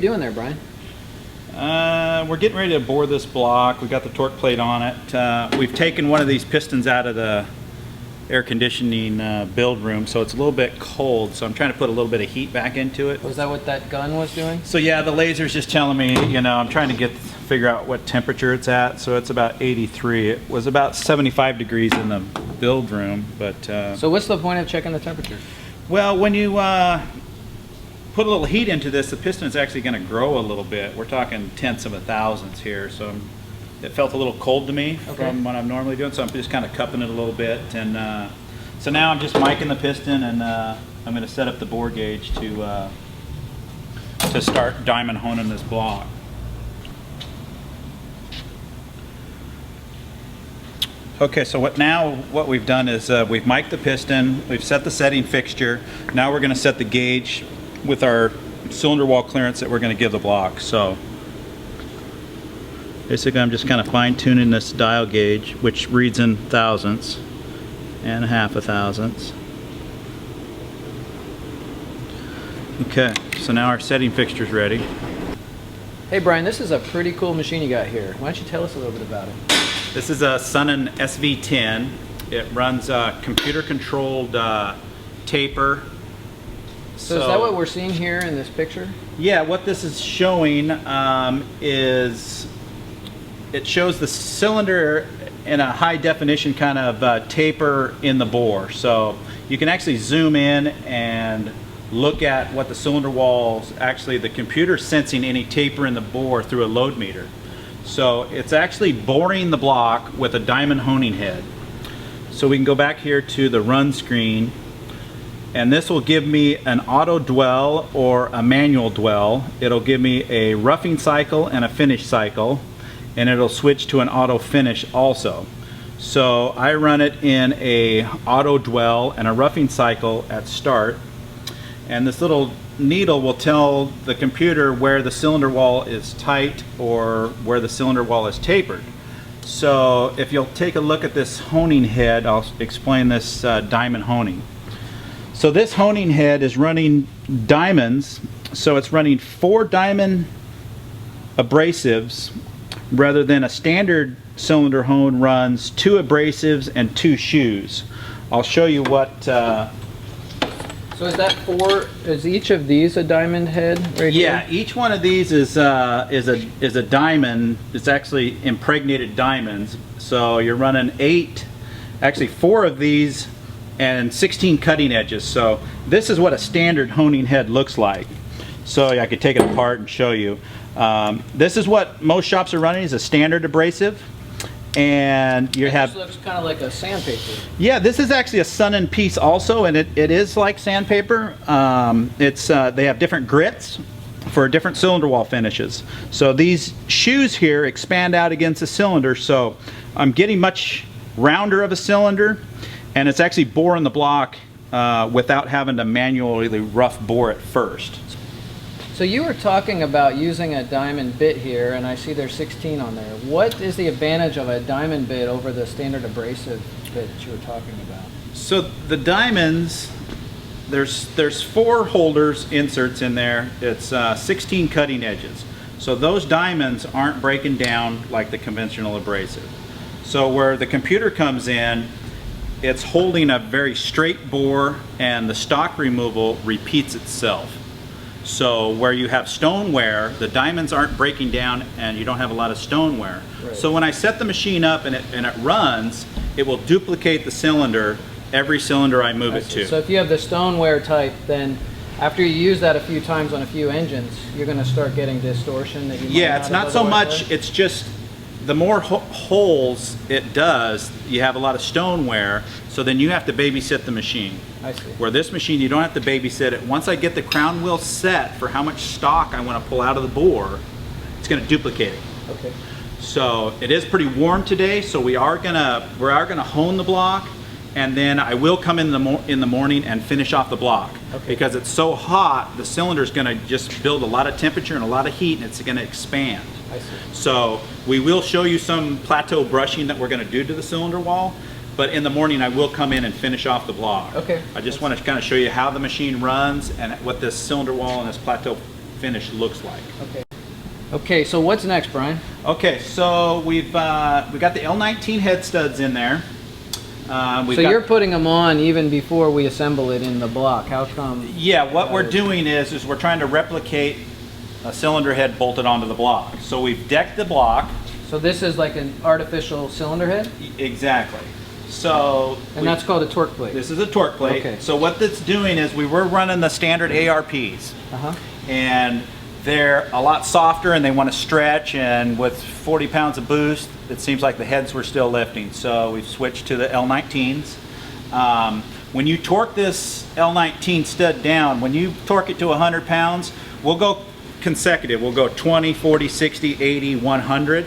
doing there, Brian? We're getting ready to bore this block. We got the torque plate on it. We've taken one of these pistons out of the air conditioning build room, so it's a little bit cold, so I'm trying to put a little bit of heat back into it. Was that what that gun was doing? So yeah, the laser's just telling me, you know, I'm trying to figure out what temperature it's at. So it's about 83. It was about 75 degrees in the build room, but so what's the point of checking the temperature? well, when you put a little heat into this, the piston is actually going to grow a little bit. We're talking tenths of a thousandths here, so it felt a little cold to me from what I'm normally doing, so I'm just kind of cupping it a little bit. And so now I'm just miking the piston, and I'm going to set up the bore gauge to start diamond honing this block. Okay, so what we've done is we've mic'd the piston, we've set the setting fixture. Now we're going to set the gauge with our cylinder wall clearance that we're going to give the block. So basically I'm just kind of fine tuning this dial gauge, which reads in thousandths and half a thousandths. Okay, so now our setting fixture is ready. Hey Brian, this is a pretty cool machine you got here. Why don't you tell us a little bit about it? This is a Sunnen SV10. It runs a computer-controlled taper. So is that what we're seeing here in this picture? Yeah, what this is showing is it shows the cylinder in a high-definition kind of taper in the bore. So you can actually zoom in and look at what the cylinder walls, actually the computer sensing any taper in the bore through a load meter. So it's actually boring the block with a diamond honing head. So we can go back here to the run screen, and this will give me an auto dwell or a manual dwell. It'll give me a roughing cycle and a finish cycle, and it'll switch to an auto finish also. So I run it in a auto dwell and a roughing cycle at start, and this little needle will tell the computer where the cylinder wall is tight or where the cylinder wall is tapered. So if you'll take a look at this honing head, I'll explain this diamond honing. So this honing head is running diamonds, so it's running 4 diamond abrasives rather than a standard cylinder hone runs 2 abrasives and 2 shoes. I'll show you what So is that 4? Is each of these a diamond head right here? Yeah, each one of these is a diamond. It's actually impregnated diamonds. So you're running 4 of these and 16 cutting edges. So this is what a standard honing head looks like. So I could take it apart and show you. This is what most shops are running, is a standard abrasive. And you have, this looks kind of like a sandpaper. Yeah, this is actually a Sunnen piece also, and it is like sandpaper. They have different grits for different cylinder wall finishes. So these shoes here expand out against the cylinder, so I'm getting much rounder of a cylinder, and it's actually boring the block without having to manually rough bore it first. So you were talking about using a diamond bit here, and I see there's 16 on there. What is the advantage of a diamond bit over the standard abrasive bit that you were talking about? So the diamonds, there's 4 holders, inserts in there. It's 16 cutting edges. So those diamonds aren't breaking down like the conventional abrasive. So where the computer comes in, it's holding a very straight bore, and the stock removal repeats itself. So where you have stoneware, the diamonds aren't breaking down and you don't have a lot of stoneware. Right. So when I set the machine up and it runs, it will duplicate the cylinder every cylinder I move it to. So if you have the stoneware type, then after you use that a few times on a few engines, you're going to start getting distortion that you might Yeah, it's not so much, with. it's just the more holes it does, you have a lot of stoneware, so then you have to babysit the machine. I see. Where this machine, you don't have to babysit it. Once I get the crown wheel set for how much stock I want to pull out of the bore, it's going to duplicate it. Okay. So it is pretty warm today, so we are gonna hone the block, and then I will come in the morning and finish off the block. Okay. Because it's so hot, the cylinder is going to just build a lot of temperature and a lot of heat, and it's going to expand. I see. So we will show you some plateau brushing that we're going to do to the cylinder wall, but in the morning I will come in and finish off the block. Okay. I just want to kind of show you how the machine runs and what this cylinder wall and this plateau finish looks like. Okay. Okay, so what's next, Brian? Okay, so we got the L19 head studs in there. So you're putting them on even before we assemble it in the block. How come? Yeah, what we're doing is we're trying to replicate a cylinder head bolted onto the block. So we've decked the block. So this is like an artificial cylinder head? Exactly. So and that's called a torque plate. This is a torque plate. Okay. So what that's doing is we were running the standard ARPs. And they're a lot softer and they want to stretch, and with 40 pounds of boost, it seems like the heads were still lifting. So we've switched to the L19s. When you torque this L19 stud down, when you torque it to 100 pounds, we'll go consecutive. We'll go 20, 40, 60, 80, 100.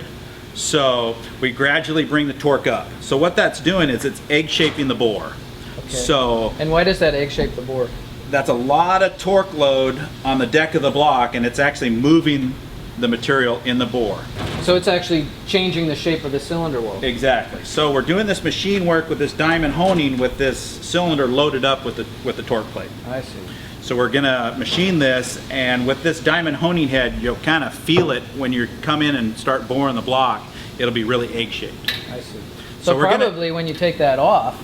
So we gradually bring the torque up. So what that's doing is it's egg shaping the bore. Okay. So, and why does that egg shape the bore? That's a lot of torque load on the deck of the block, and it's actually moving the material in the bore. So it's actually changing the shape of the cylinder wall. Exactly. So we're doing this machine work with this diamond honing with this cylinder loaded up with the torque plate. I see. So we're gonna machine this, and with this diamond honing head, you'll kind of feel it when you come in and start boring the block. It'll be really egg shaped. I see. So probably when you take that off,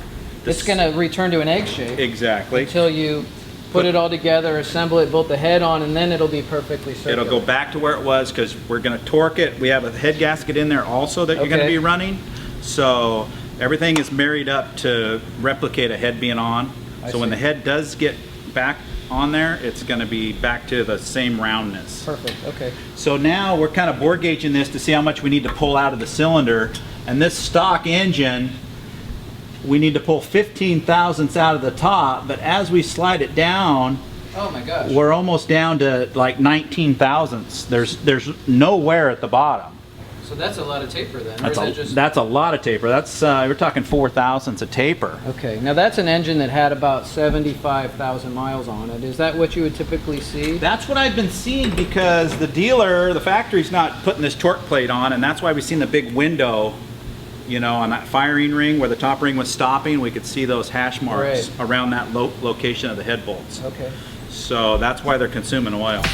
it's gonna return to an egg shape. Exactly. Until you put it all together, assemble it, bolt the head on, and then it'll be perfectly circular. It'll go back to where it was because we're going to torque it. We have a head gasket in there also that you're going to be running. So everything is married up to replicate a head being on. So when the head does get back on there, it's going to be back to the same roundness. Perfect, okay. So now we're kind of bore gauging this to see how much we need to pull out of the cylinder. And this stock engine, we need to pull 15 thousandths out of the top, but as we slide it down, oh my gosh, we're almost down to like 19 thousandths. There's no wear at the bottom. So that's a lot of taper then. That's a lot of taper. That's we're talking 4 thousandths of taper. Okay, now that's an engine that had about 75,000 miles on it. Is that what you would typically see? That's what I've been seeing because the dealer, the factory's not putting this torque plate on, and that's why we've seen the big window. You know, on that firing ring where the top ring was stopping, we could see those hash marks around that location of the head bolts. Okay. So that's why they're consuming oil.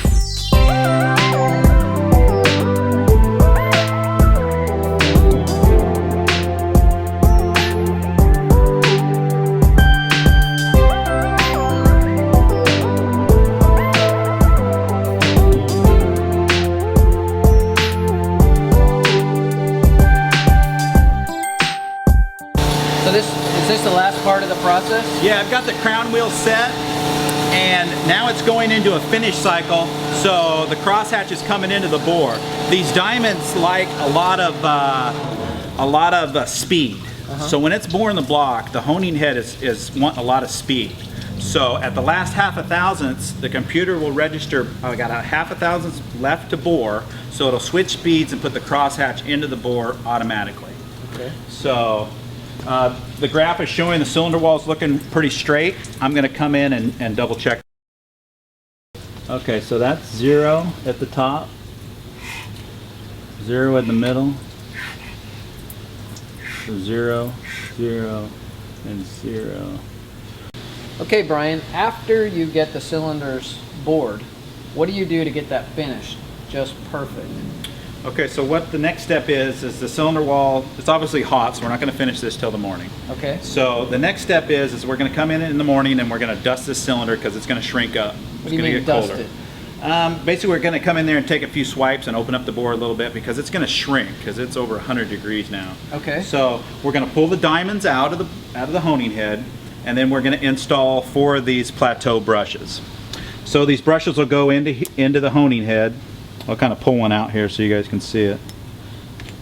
Is this the last part of the process? Yeah, I've got the crown wheel set, and now it's going into a finish cycle. So the crosshatch is coming into the bore. These diamonds like a lot of speed. So when it's boring the block, the honing head is wanting a lot of speed. So at the last half a thousandths, the computer will register, I got a half a thousandths left to bore, so it'll switch speeds and put the crosshatch into the bore automatically. Okay. So the graph is showing the cylinder wall is looking pretty straight. I'm going to come in and double check. Okay, so that's 0 at the top, 0 in the middle, so 0, 0, and 0. Okay, Brian, after you get the cylinders bored, what do you do to get that finished just perfect? Okay, so what the next step is the cylinder wall, it's obviously hot, so we're not going to finish this till the morning. Okay. So the next step is we're going to come in the morning and we're going to dust this cylinder because it's going to shrink up. It's going to get colder. Dust it? Basically, we're going to come in there and take a few swipes and open up the bore a little bit because it's going to shrink because it's over 100 degrees now. Okay. So we're going to pull the diamonds out of the honing head, and then we're going to install 4 of these Plateau brushes. So these brushes will go into the honing head. I'll kind of pull one out here so you guys can see it.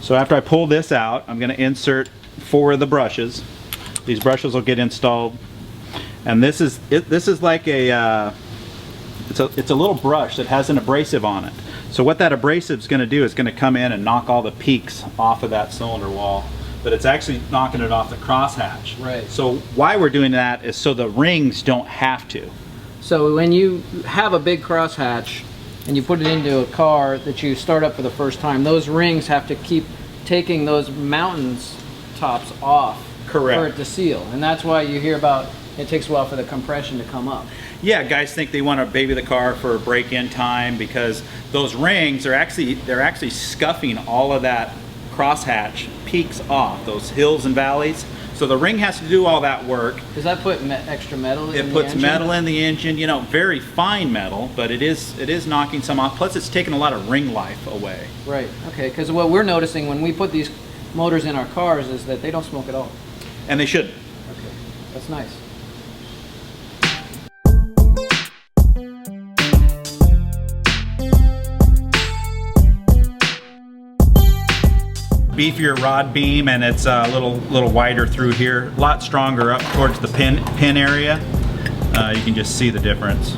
So after I pull this out, I'm going to insert 4 of the brushes. These brushes will get installed, and this is like a it's a little brush that has an abrasive on it. So what that abrasive is going to do is going to come in and knock all the peaks off of that cylinder wall, but it's actually knocking it off the crosshatch. Right. So why we're doing that is so the rings don't have to. So when you have a big crosshatch and you put it into a car that you start up for the first time, those rings have to keep taking those mountains tops off. Correct. For it to seal. And that's why you hear about it takes a while for the compression to come up. Yeah, guys think they want to baby the car for break-in time because those rings are actually scuffing all of that crosshatch peaks off, those hills and valleys. So the ring has to do all that work. Does that put extra metal in the engine? It puts metal in the engine, you know, very fine metal, but it is knocking some off. Plus it's taking a lot of ring life away. Right, okay, because what we're noticing when we put these motors in our cars is that they don't smoke at all. And they shouldn't. Okay, that's nice. Beefier rod beam, and it's a little wider through here, a lot stronger up towards the pin area. You can just see the difference.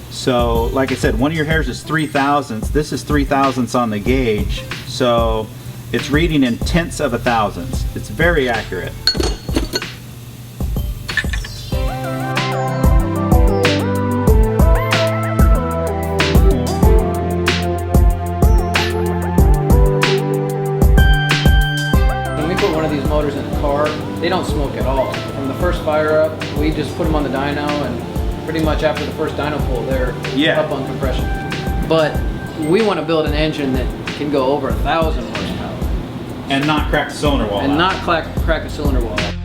So like I said, one of your hairs is 3/1000. This is 3/1000 on the gauge, so it's reading in tenths of a thousandths. It's very accurate. Motors in the car, they don't smoke at all. From the first fire up, we just put them on the dyno, and pretty much after the first dyno pull, they're up on compression. But we want to build an engine that can go over 1,000 horsepower. And not crack the cylinder wall out. And not crack the cylinder wall out.